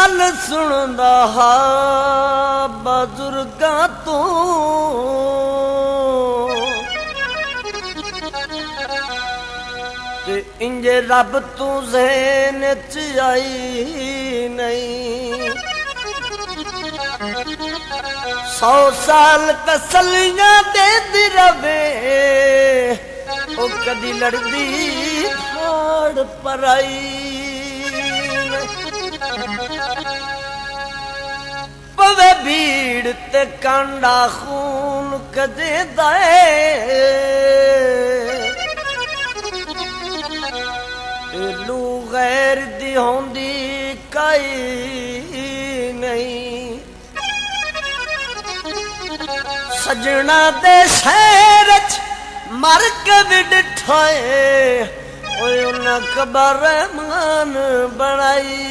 गल सुनदा हा बजुर्गां तो ते इंजे रब तू ज़हन च आई नहीं। 100 साल तसलियां देंदी रवे ओ कदी लड़दी ठाड़ पराई। पवे भीड़ ते कांडा खून कदे दाए लू गैर दी होंदी काई नहीं। सजना दे शहर च मर के भी डिठाए उन्हें कबर मान बनाई।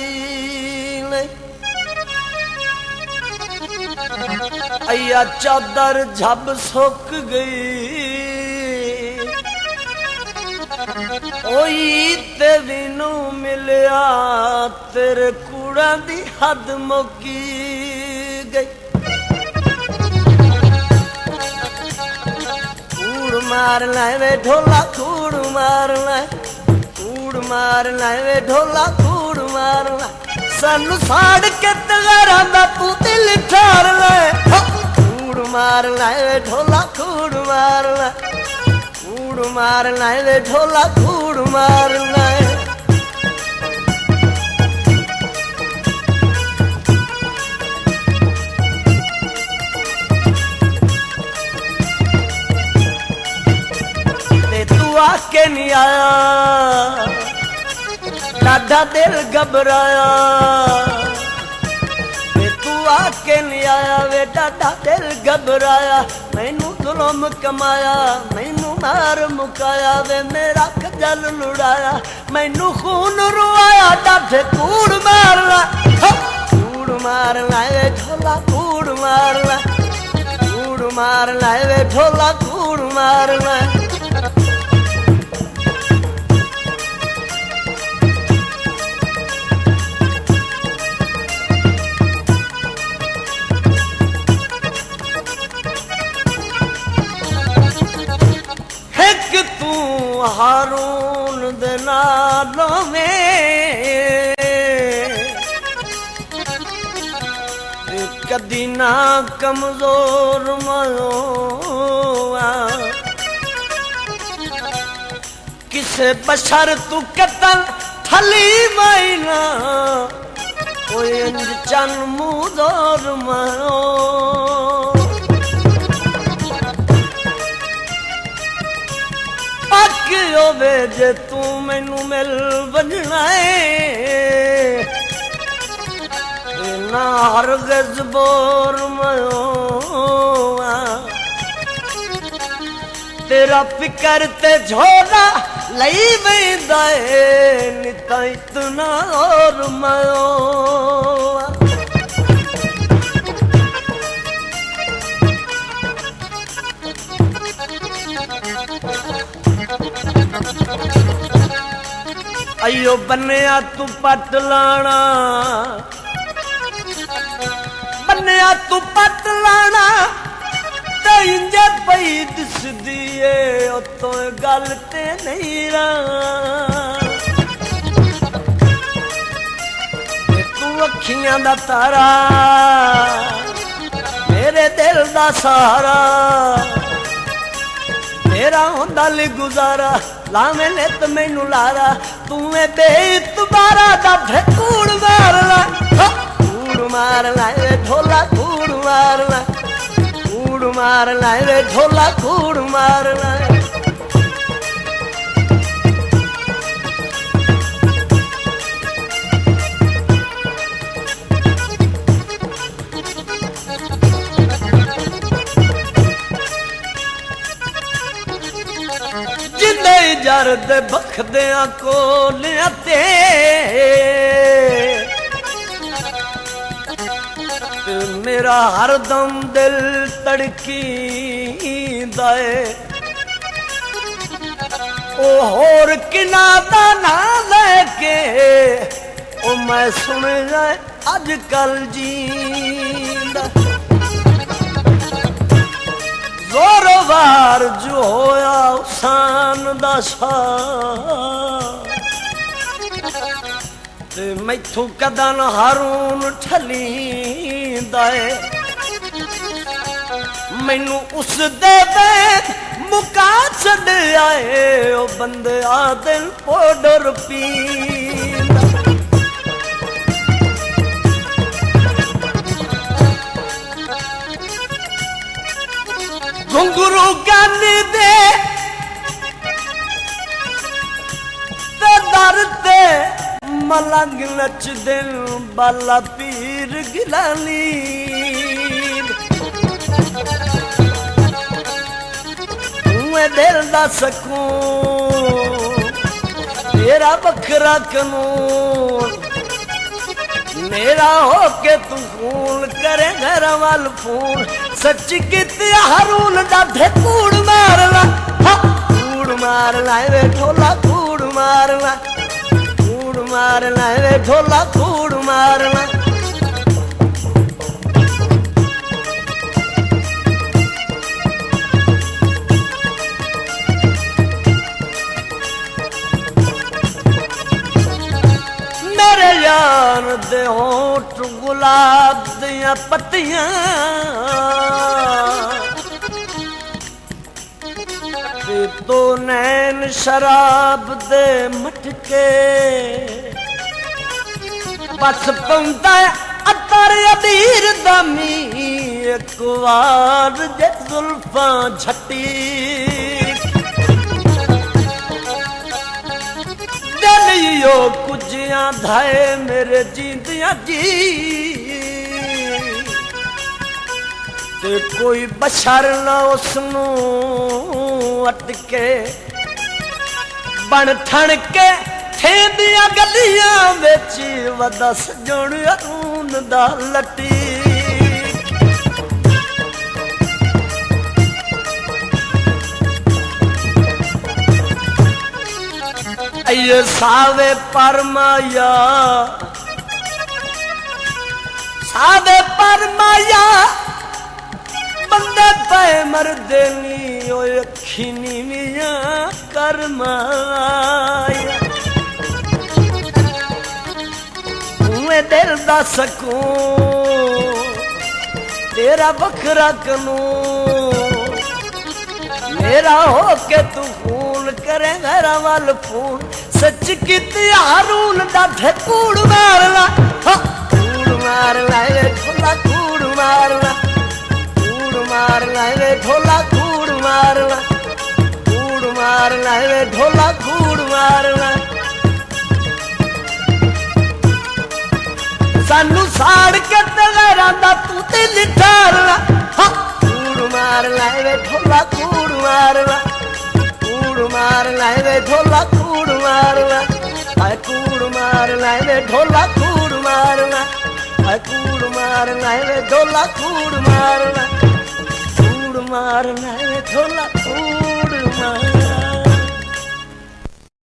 अया चादर झब सुक गई ओई ते विनू मिलिया तेरे कूड़ा दी हद मुकी गई। कूड़ मार लाए वे ढोला कूड़ मार लाए कूड़ मार लाए वे ढोला कूड़ मार लाए सानू साड़ के तगारा दा तू दिल ठार लाए। कूड़ मार लाए वे ढोला कूड़ मार लाए कूड़ मार लाए वे ढोला कूड़ मार लाए। ते तू आके नहीं आया डाढ़ा दिल घबराया तू आके नहीं आया वे डाढ़ा दिल घबराया। मैनू जुल्म कमाया मैनू मार मुकाया वे मेरा खजल लुड़ाया मैनू खून रुआया डाढ़े कूड़ मारना कूड़ मारना वे ढोला कूड़ मारना कूड़ मारना वे ढोला कूड़ मारना। तू हारून दे नालों में कदी ना कमजोर मयोआ किसे बशर तू कतल थली माइना कोई इंज चन मुदोर मयो। वे जे तू मैनू मिल बजना ना हरगिज़ बोर मयोआ तेरा फिकर ते झोला लई वेंदा निता इतना और मयोआ। अयो बन्या तू पट लाना बन्या तू पट लाना ते इंजे पई दिसदी ए तो गल ते नहीं तू अखियां दा तारा मेरे दिल दा सहारा तेरा होंदा ली गुजारा लावे ले तो मैनू लारा तू बेइतबारा दा कूड़ मार ला कूड़ मार लाए ढोला कूड़ मार ला कूड़ मार लाए ढोला कूड़ मार लाए। जरद बखदियां कोलियां ते मेरा हरदम दिल तड़कींदा ए ओ होर किना दा ना लेके ओ मैं सुन जाए अज कल जींदा जोरवार जो होया उसान दा ते मैथों कदन हारून ठलींदा है मैनू उस दे मुका छड़ आए ओ बंदे आ दिल पाउडर पींदा घुंगरू गन दे दर ते मलंग नच दिन बाला पीर गिलानी दिल दा सकून तेरा बखरा कानून मेरा हो के तू खून करे घर वाल फूल सच कित हारून दा कूड़ मारना कूड़ मारना वे ढोला कूड़ मारना वे ढोला कूड़ मारना यार दे होठ गुलाब दियां पत्तियां तो नैन शराब दे मटके बस पौंदा अतर अबीर दमी एक वार जे जुल्फां झट्टी यो कुजियां धाए मेरे जींदियां जी ते कोई बशर ना उसनू अटके बन ठण के थेंदियां गलियां विच वदा सजण अरून दा लटी ये सावे परमाया बंदे पे मरदे नी ओ अखी नीवियां करमाया दिल दा सकून तेरा बखरा कानून मेरा हो के तू खून करे घर वाल फूल सच कित हारून दा कूड़ मारना कूड़ मारना वे ढोला कूड़ मारना वे ढोला कूड़ मारना वे ढोला कूड़ मारना सानू साड़ के तगड़ा दा तू ते लिठारना कूड़ मारना वे ढोला कूड़ मारना वे ढोला कूड़ मारना कूड़ मारना वे ढोला कूड़ मारना कूड़ मारना वे ढोला कूड़ मारना वे ढोला कूड़ मारना